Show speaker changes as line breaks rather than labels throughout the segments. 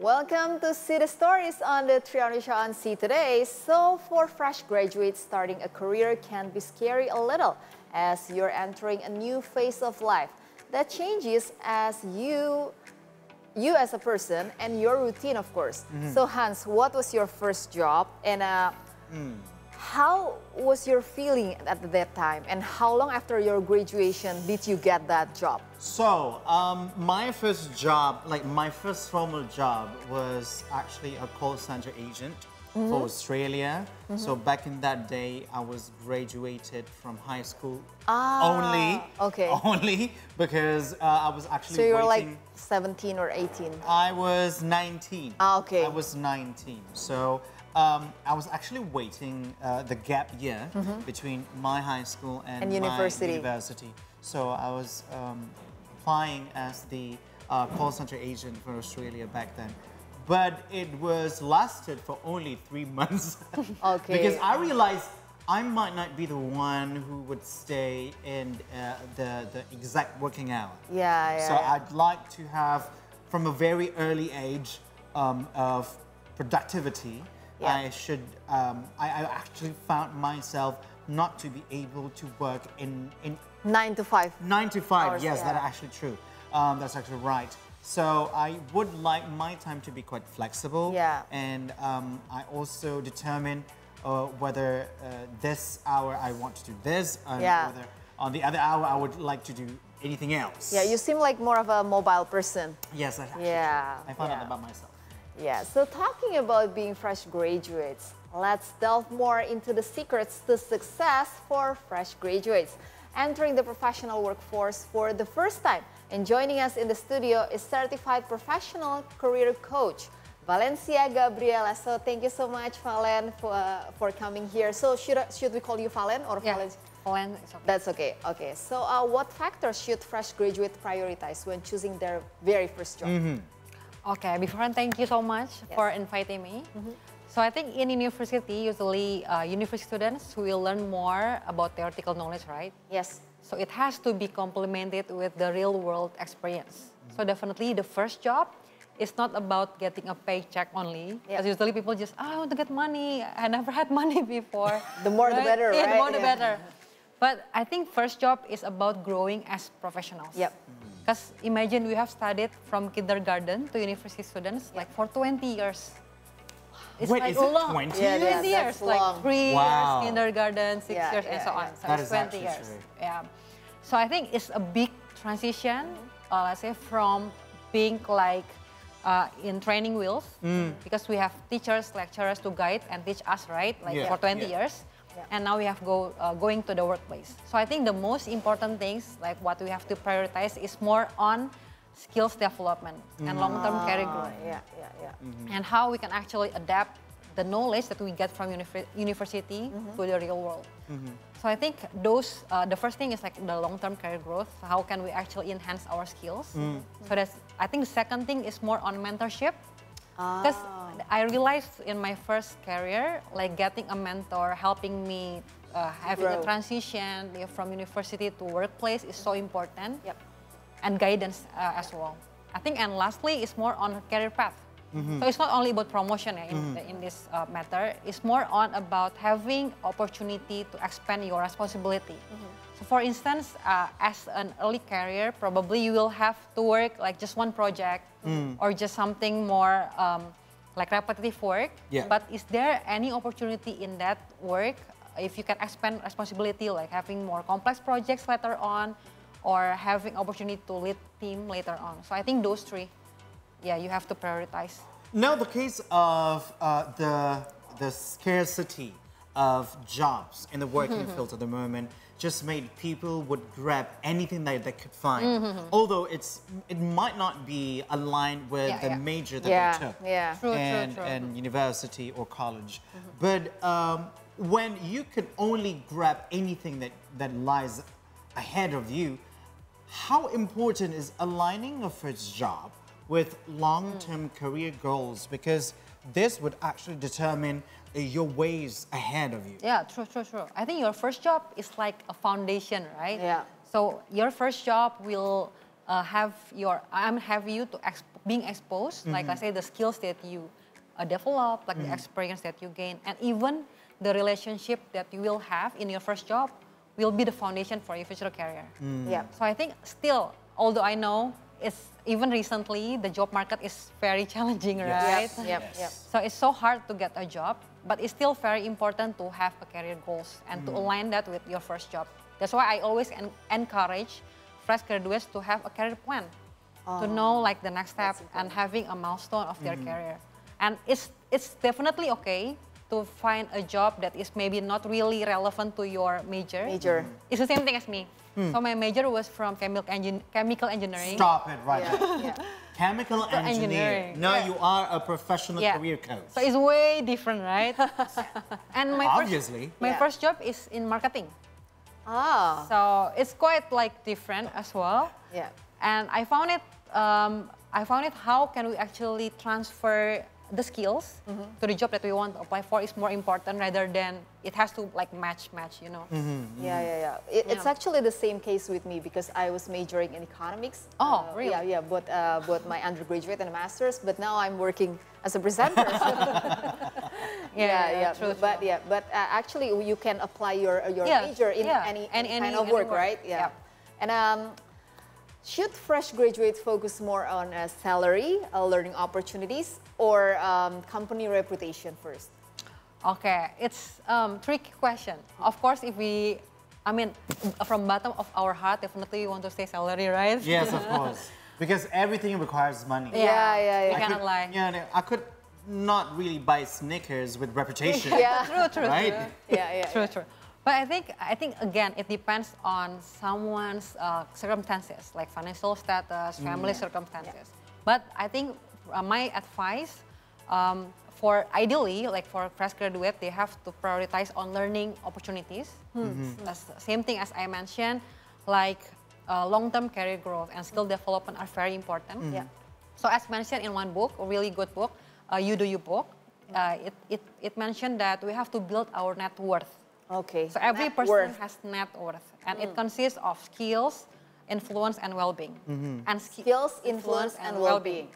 Welcome to See the Stories on the Triana Show on See Today. So for fresh graduates, starting a career can be scary a little as you're entering a new phase of life that changes as you as a person and your routine, of course. So Hans, what was your first job and how was your feeling at that time, and how long after your graduation did you get that job?
So, my first job, like my first formal job was actually a call center agent for Australia. So back in that day, I was graduated from high school only because I was actually
So you were
waiting.
like 17 or 18?
I was 19.
Okay.
I was 19. So I was actually waiting the gap year between my high school and my university. So I was applying as the call center agent for Australia back then. But it was lasted for only 3 months.
Okay.
Because I realized I might not be the one who would stay in the exact working hour. So I'd like to have, from a very early age of productivity, I actually found myself not to be able to work in
9 to 5.
9 to 5,
hours,
yes, that's actually true. That's actually right. So I would like my time to be quite flexible. And I also determine whether this hour I want to do this, and whether on the other hour I would like to do anything else.
Yeah, you seem like more of a mobile person.
Yes, I found out about myself.
Yeah, so talking about being fresh graduates, let's delve more into the secrets to success for fresh graduates entering the professional workforce for the first time. And joining us in the studio is certified professional career coach, Valencia Gabriela. So thank you so much, Valen, for coming here. So should we call you Valen or Valencia?
Valen is okay.
That's okay. Okay. So what factors should fresh graduates prioritize when choosing their very first job?
Okay, beforehand, thank you so much for inviting me. So I think in university, usually university students will learn more about theoretical knowledge, right?
Yes.
So it has to be complemented with the real world experience. So definitely the first job is not about getting a paycheck only. Because usually people just, I want to get money. I never had money before.
The more the better, right?
The more the better. But I think first job is about growing as professionals. Because imagine we have studied from kindergarten to university students like for 20 years.
It's like
is it
20
years? 20 years, like 3 years kindergarten, 6 years, and so on. So
that
it's
is
20 years. So I think it's a big transition, let's say, from being like in training wheels, because we have teachers, lecturers to guide and teach us, right? Like for 20 years. And now we have going to the workplace. So I think the most important things, like what we have to prioritize, is more on skills development and long-term career growth. And how we can actually adapt the knowledge that we get from university to the real world. So I think those, the first thing is like the long-term career growth. How can we actually enhance our skills? So that's, I think the second thing is more on mentorship. Because I realized in my first career, like getting a mentor, helping me having a transition from university to workplace is so important. And guidance as well. I think, and lastly, is more on career path. So it's not only about promotion in this matter. It's more on about having opportunity to expand your responsibility. So for instance, as an early career, probably you will have to work like just one project or just something more like repetitive work. But is there any opportunity in that work if you can expand responsibility, like having more complex projects later on, or having opportunity to lead team later on? So I think those three, you have to prioritize.
Now the case of the scarcity of jobs in the working field at the moment just made people would grab anything that they could find. Although it might not be aligned with the major that they took.
True.
And university or college. But when you could only grab anything that lies ahead of you, how important is aligning a first job with long-term career goals? Because this would actually determine your ways ahead of you.
Yeah, true. I think your first job is like a foundation, right? So your first job will have you to being exposed, like I say, the skills that you develop, like the experience that you gain, and even the relationship that you will have in your first job will be the foundation for your future career.
Yeah.
So I think still, although I know it's even recently the job market is very challenging, right?
Yep.
So it's so hard to get a job, but it's still very important to have a career goals and to align that with your first job. That's why I always encourage fresh graduates to have a career plan, to know like the next step and having a milestone of their career. And it's definitely okay to find a job that is maybe not really relevant to your major. It's the same thing as me. So my major was from chemical engineering.
Stop it right now.
Yeah.
Chemical engineering. Now you are a professional career coach.
So it's way different, right? And my
Obviously.
first job is in marketing.
Ah.
So it's quite like different as well.
Yeah.
And I found it how can we actually transfer the skills to the job that we want to apply for is more important rather than it has to like match, you know.
Yeah. It's actually the same case with me because I was majoring in economics.
Oh, really?
Yeah, both my undergraduate and master's, but now I'm working as a presenter.
True.
But actually you can apply your major in any kind of work, right? Yeah. And should fresh graduates focus more on salary, learning opportunities, or company reputation first?
Okay, it's tricky question. Of course, from bottom of our heart, definitely we want to say salary, right?
Yes, of course. Because everything requires money.
Yeah.
You cannot lie.
Yeah, I could not really buy Snickers with reputation.
True.
Right?
True. But I think again, it depends on someone's circumstances, like financial status, family circumstances. But I think my advice for ideally, like for fresh graduate, they have to prioritize on learning opportunities. Same thing as I mentioned, like long-term career growth and skill development are very important. So as mentioned in one book, a really good book, You Do You book, it mentioned that we have to build our net worth.
Okay.
So every person has net worth, and it consists of skills, influence, and well-being. And
skills, influence, and well-being.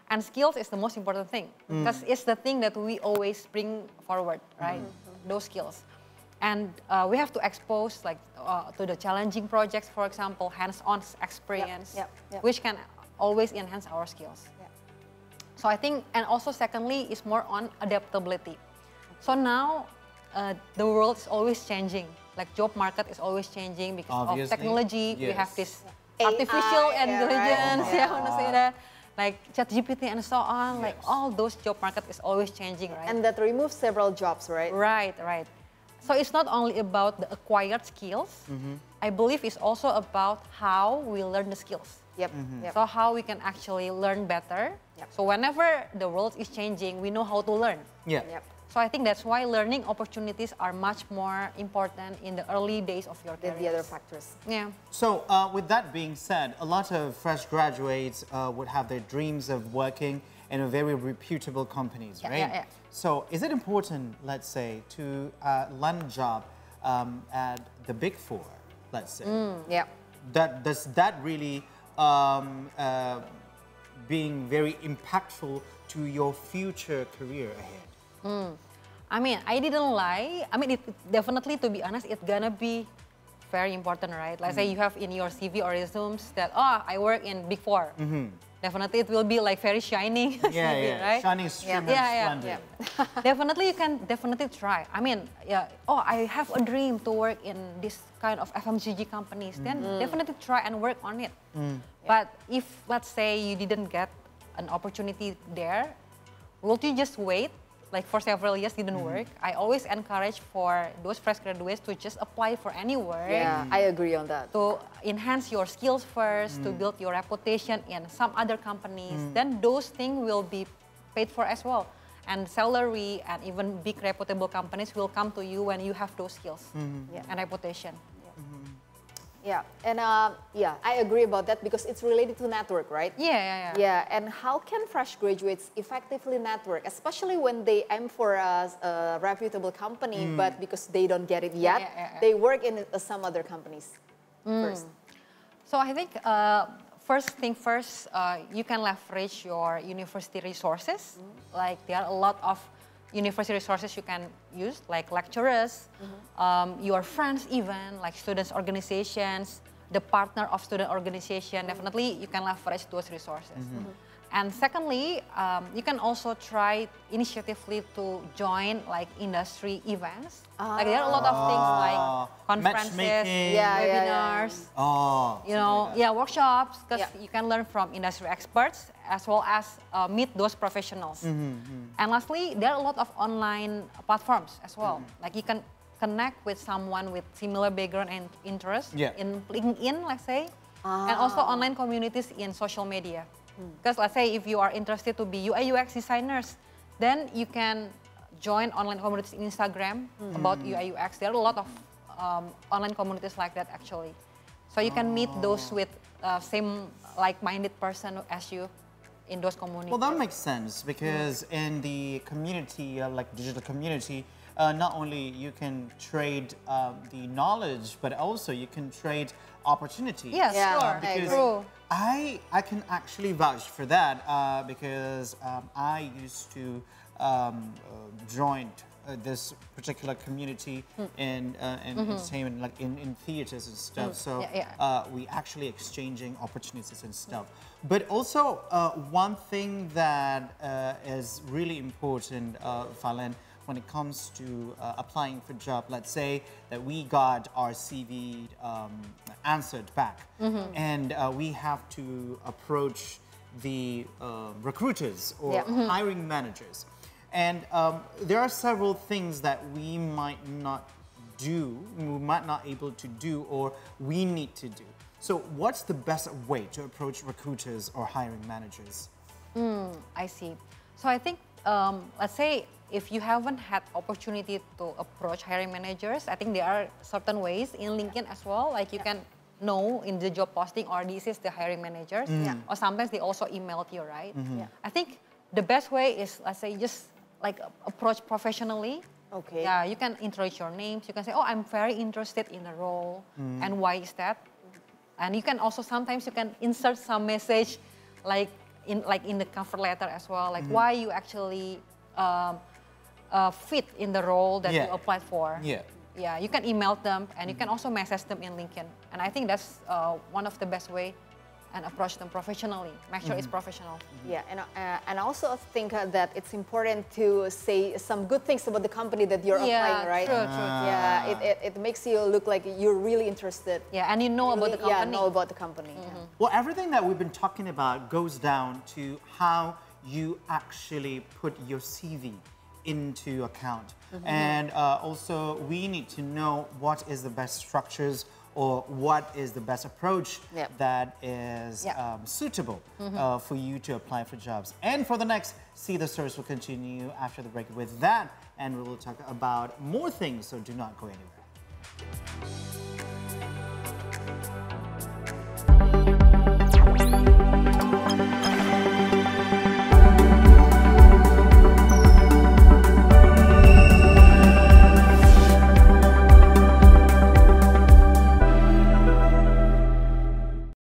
And skills is the most important thing because it's the thing that we always bring forward, right? Those skills, and we have to expose like to the challenging projects, for example, hands-on experience, which can always enhance our skills. So I think, and also secondly, is more on adaptability. So now. The world is always changing. Like job market is always changing because of technology. We have this artificial intelligence, I want to say that, like ChatGPT and so on. Like all those job market is always changing, right?
And that removes several jobs, right?
Right. So it's not only about the acquired skills. I believe it's also about how we learn the skills. So how we can actually learn better. So whenever the world is changing, we know how to learn. So I think that's why learning opportunities are much more important in the early days of your career.
Than the other factors.
Yeah.
So with that being said, a lot of fresh graduates would have their dreams of working in a very reputable companies, right? So is it important, let's say, to land a job at the Big Four, let's say? Does that really being very impactful to your future career ahead?
I didn't lie. It definitely, to be honest, it's gonna be very important, right? Let's say you have in your CV or resumes that, I work in Big Four. Definitely, it will be like very shining CV, right?
Shining, splendid.
Definitely, you can definitely try. I have a dream to work in this kind of FMCG companies. Then definitely try and work on it. But if, let's say, you didn't get an opportunity there, will you just wait? Like for several years didn't work. I always encourage for those fresh graduates to just apply for any work.
Yeah, I agree on that.
To enhance your skills first, to build your reputation in some other companies. Then those things will be paid for as well. And salary and even big reputable companies will come to you when you have those skills and reputation.
And I agree about that because it's related to network, right?
Yeah.
And how can fresh graduates effectively network, especially when they aim for a reputable company, but because they don't get it yet, they work in some other companies first?
So I think first thing first, you can leverage your university resources. Like there are a lot of university resources you can use, like lecturers, your friends even, like students' organizations, the partner of student organization. Definitely you can leverage those resources. And secondly, you can also try initiatively to join like industry events. Like there are a lot of things like conferences,
matchmaking.
webinars, you know, workshops, because you can learn from industry experts as well as meet those professionals. And lastly, there are a lot of online platforms as well. Like you can connect with someone with similar background and interest in LinkedIn, let's say, and also online communities in social media. Because let's say if you are interested to be UI UX designers, then you can join online communities in Instagram about UI UX. There are a lot of online communities like that actually. So you can meet those with same like-minded person as you in those communities.
Well, that makes sense because in the community, like digital community, not only you can trade the knowledge, but also you can trade opportunity.
Yes, sure.
Because
True.
I can actually vouch for that because I used to join this particular community in entertainment, like in theaters and stuff. So we actually exchanging opportunities and stuff. But also one thing that is really important, Valen, when it comes to applying for a job, let's say that we got our CV answered back, and we have to approach the recruiters or hiring managers. And there are several things that we might not do, we might not able to do, or we need to do. So what's the best way to approach recruiters or hiring managers?
I see. So I think, let's say, if you haven't had opportunity to approach hiring managers, I think there are certain ways in LinkedIn as well. Like you can know in the job posting, or this is the hiring managers, or sometimes they also emailed you, right? I think the best way is, let's say, just like approach professionally.
Okay.
Yeah, you can introduce your names. You can say, oh, I'm very interested in the role, and why is that? And you can also sometimes you can insert some message, like in the cover letter as well, like why you actually fit in the role that you applied for. Yeah, you can email them, and you can also message them in LinkedIn. And I think that's one of the best way, and approach them professionally. Make sure it's professional.
Yeah, and I also think that it's important to say some good things about the company that you're applying, right?
True.
Yeah, it makes you look like you're really interested.
Yeah, and you know about the company.
Yeah, know about the company.
Well, everything that we've been talking about goes down to how you actually put your CV into account. And also we need to know what is the best structures or what is the best approach that is suitable for you to apply for jobs. And for the next, See the Source will continue after the break with that, and we will talk about more things, so do not go anywhere.